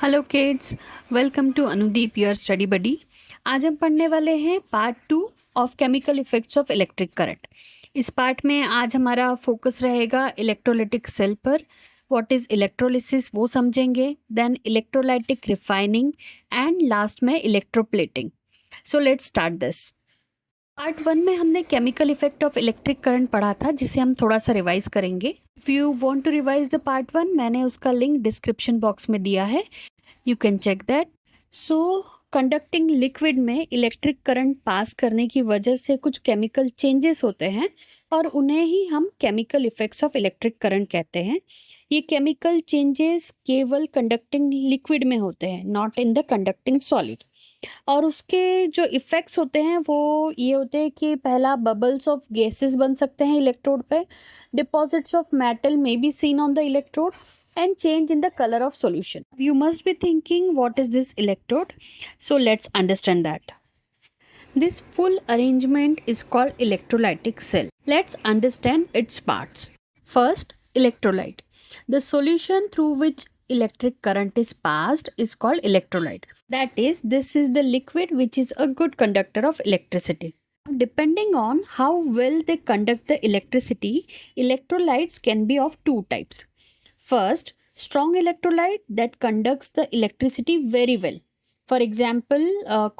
Hello kids, welcome to Anudeep your study buddy. आज हम पढ़ने वाले हैं part 2 of chemical effects of electric current. इस पार्ट में आज हमारा फोकस रहेगा इलेक्ट्रोलाइटिक सेल पर। व्हाट इज इलेक्ट्रोलिसिस वो समझेंगे, then electrolytic refining and last में electroplating. So let's start this. Part 1 में हमने chemical effect of electric current पढ़ा था, जिसे हम थोड़ा सा रिवाइज करेंगे। If you want to revise the part 1, मैंने उसका लिंक डिस्क्रिप्शन बॉक्स में दिया है, you can check that. So conducting liquid में इलेक्ट्रिक करंट पास करने की वजह से कुछ केमिकल चेंजेस होते हैं और उन्हें ही हम chemical effects of electric current कहते हैं। ये केमिकल चेंजेस केवल कंडक्टिंग लिक्विड में होते हैं, not in the conducting solid. और उसके जो इफ़ेक्ट्स होते हैं वो ये होते हैं कि पहला, बबल्स ऑफ गैसेस बन सकते हैं इलेक्ट्रोड पे, deposits of metal may be seen on the electrode and change in the color of solution. You must be thinking, what is this electrode? So let's understand that. This full arrangement is called electrolytic cell. Let's understand its parts. First, electrolyte. The solution through which electric current is passed is called electrolyte. That is, this is the liquid which is a good conductor of electricity. Depending on how well they conduct the electricity, electrolytes can be of two types. First, strong electrolyte that conducts the electricity very well. For example,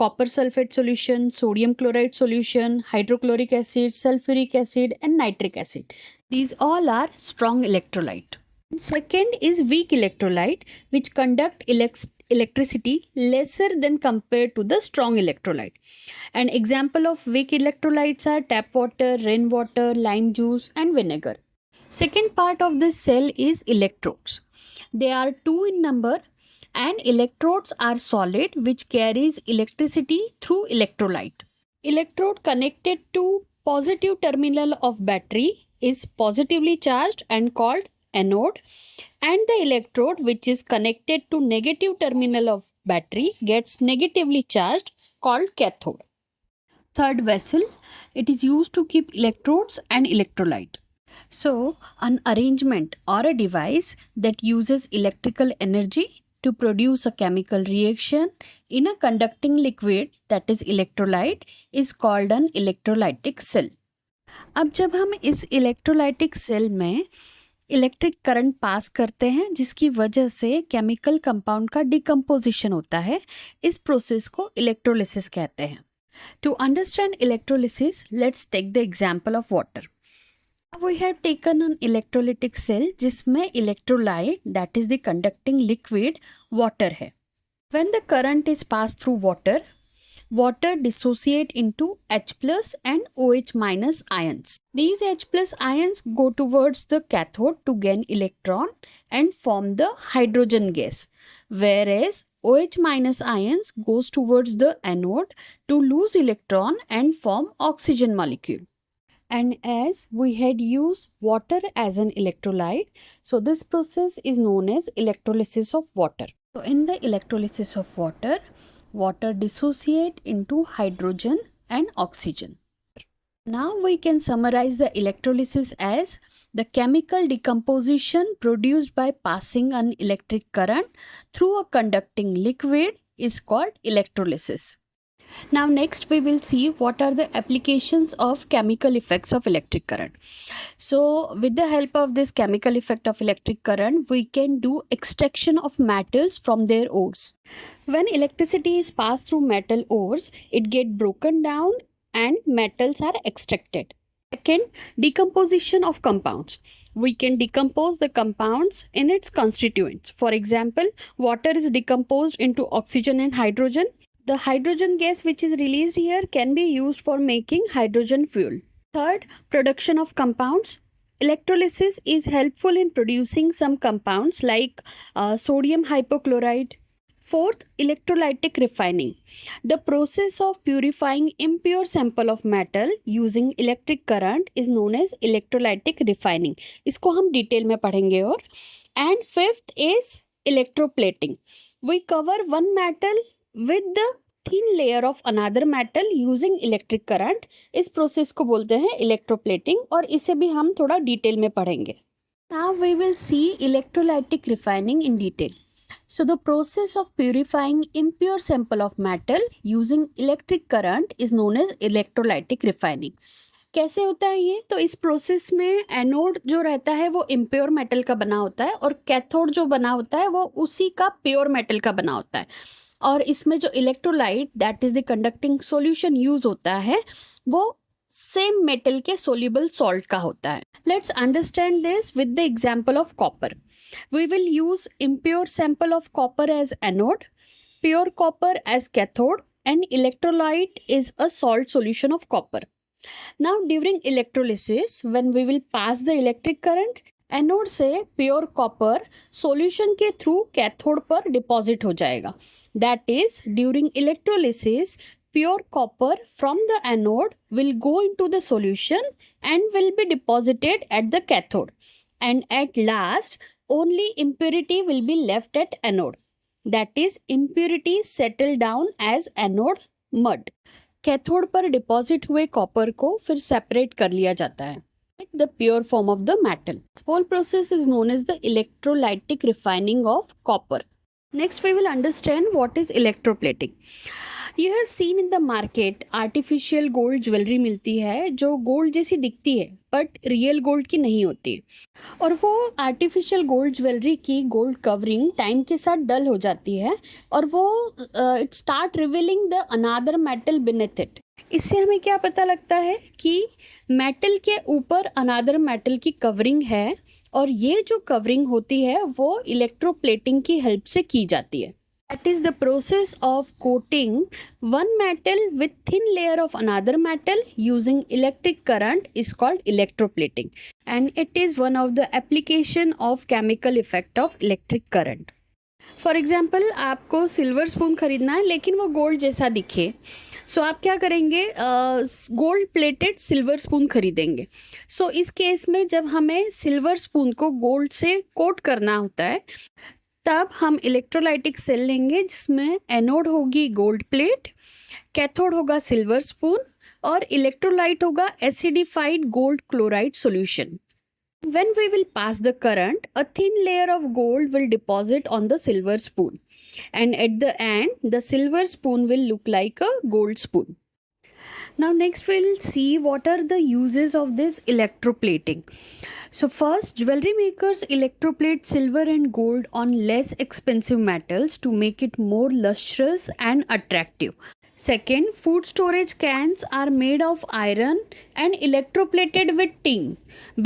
copper sulfate solution, sodium chloride solution, hydrochloric acid, sulfuric acid and nitric acid. These all are strong electrolyte. Second is weak electrolyte which conduct electricity lesser than compared to the strong electrolyte. An example of weak electrolytes are tap water, rainwater, lime juice and vinegar. Second part of this cell is electrodes. They are two in number and electrodes are solid which carries electricity through electrolyte. Electrode connected to positive terminal of battery is positively charged and called anode, and the electrode which is connected to negative terminal of battery gets negatively charged, called cathode. Third, vessel. It is used to keep electrodes and electrolyte. So, an arrangement or a device that uses electrical energy to produce a chemical reaction in a conducting liquid, that is electrolyte, is called an electrolytic cell. अब जब हम इस electrolytic cell में electric current पास करते हैं जिसकी वजह से केमिकल कंपाउंड का डिकम्पोजिशन होता है, इस प्रोसेस को इलेक्ट्रोलिसिस कहते हैं। To understand electrolysis, let's take the example of water. We have taken an electrolytic cell जिसमें electrolyte, that is the conducting liquid, water है. When the current is passed through water, water dissociate into H plus and OH minus ions. These H plus ions go towards the cathode to gain electron and form the hydrogen gas, whereas OH minus ions goes towards the anode to lose electron and form oxygen molecule. And as we had used water as an electrolyte, so this process is known as electrolysis of water. So in the electrolysis of water, water dissociate into hydrogen and oxygen. Now we can summarize the electrolysis as the chemical decomposition produced by passing an electric current through a conducting liquid is called electrolysis. Now next we will see what are the applications of chemical effects of electric current. So with the help of this chemical effect of electric current, we can do extraction of metals from their ores. When electricity is passed through metal ores, it get broken down and metals are extracted. Second, decomposition of compounds. We can decompose the compounds in its constituents. For example, water is decomposed into oxygen and hydrogen. The hydrogen gas which is released here can be used for making hydrogen fuel. Third, production of compounds. Electrolysis is helpful in producing some compounds like sodium hypochlorite. Fourth, electrolytic refining. The process of purifying impure sample of metal using electric current is known as electrolytic refining. इसको हम detail में पढ़ेंगे और. And fifth is electroplating. We cover one metal with the thin layer of another metal using electric current. इस process को बोलते हैं electroplating और इसे भी हम थोड़ा डिटेल में पढ़ेंगे. Now we will see electrolytic refining in detail. So the process of purifying impure sample of metal using electric current is known as electrolytic refining. कैसे होता है ये? तो इस प्रोसेस में एनोड जो रहता है वो इम्प्योर मेटल का बना होता है और कैथोड जो बना होता है वो उसी का प्योर मेटल का बना होता है। और इसमें जो electrolyte that is the conducting solution use होता है वो सेम मेटल के सोल्यूबल सॉल्ट का होता है। Let's understand this with the example of copper. We will use impure sample of copper as anode, pure copper as cathode, and electrolyte is a salt solution of copper. Now during electrolysis, when we will pass the electric current, anode से pure copper solution के through cathode पर deposit हो जाएगा। That is during electrolysis pure copper from the anode will go into the solution and will be deposited at the cathode, and at last only impurity will be left at anode, that is impurities settle down as anode mud. Cathode पर deposit हुए copper को फिर separate कर लिया जाता है the pure form of the metal. This whole process is known as the electrolytic refining of copper. Next we will understand what is electroplating. You have seen in the market artificial gold jewelry मिलती है जो gold जैसी दिखती है but real gold की नहीं होती है, और वो आर्टिफिशियल गोल्ड ज्वेलरी की गोल्ड कवरिंग टाइम के साथ डल हो जाती है और वो it start revealing the another metal beneath it. इससे हमें क्या पता लगता है कि मेटल के ऊपर अनदर मेटल की कवरिंग है, और ये जो कवरिंग होती है वो इलेक्ट्रोप्लेटिंग की हेल्प से की जाती है। That is the process of coating one metal with thin layer of another metal using electric current is called electroplating, and it is one of the application of chemical effect of electric current. For example, आपको silver spoon खरीदना है लेकिन वो gold जैसा दिखे, सो आप क्या करेंगे, गोल्ड प्लेटेड सिल्वर स्पून खरीदेंगे। सो इस केस में जब हमें सिल्वर स्पून को गोल्ड से कोट करना होता है तब हम इलेक्ट्रोलाइटिक सेल लेंगे जिसमें एनोड होगी गोल्ड प्लेट, कैथोड होगा सिल्वर स्पून और इलेक्ट्रोलाइट होगा acidified gold chloride solution. When we will pass the current, a thin layer of gold will deposit on the silver spoon, and at the end, the silver spoon will look like a gold spoon. Now next we will see what are the uses of this electroplating. So first, jewelry makers electroplate silver and gold on less expensive metals to make it more lustrous and attractive. Second, food storage cans are made of iron and electroplated with tin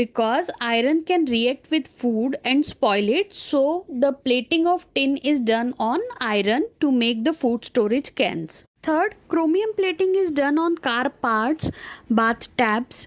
because iron can react with food and spoil it, so the plating of tin is done on iron to make the food storage cans. Third, chromium plating is done on car parts, bath taps,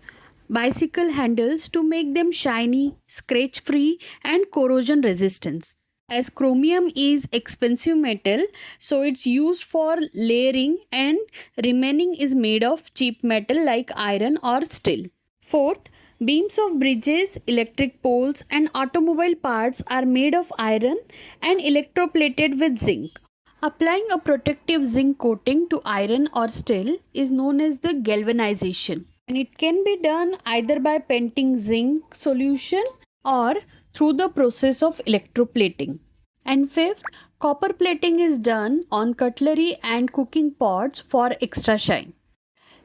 bicycle handles to make them shiny, scratch free and corrosion resistant. As chromium is expensive metal, so it's used for layering, and remaining is made of cheap metal like iron or steel. Fourth, beams of bridges, electric poles and automobile parts are made of iron and electroplated with zinc. Applying a protective zinc coating to iron or steel is known as the galvanization, and it can be done either by painting zinc solution or through the process of electroplating. And fifth, copper plating is done on cutlery and cooking pots for extra shine.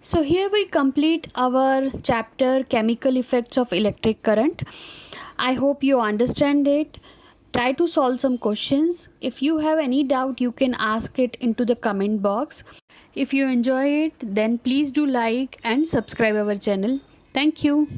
So here we complete our chapter chemical effects of electric current. I hope you understand it. Try to solve some questions. If you have any doubt, you can ask it into the comment box. If you enjoy it, then please do like and subscribe our channel. Thank you.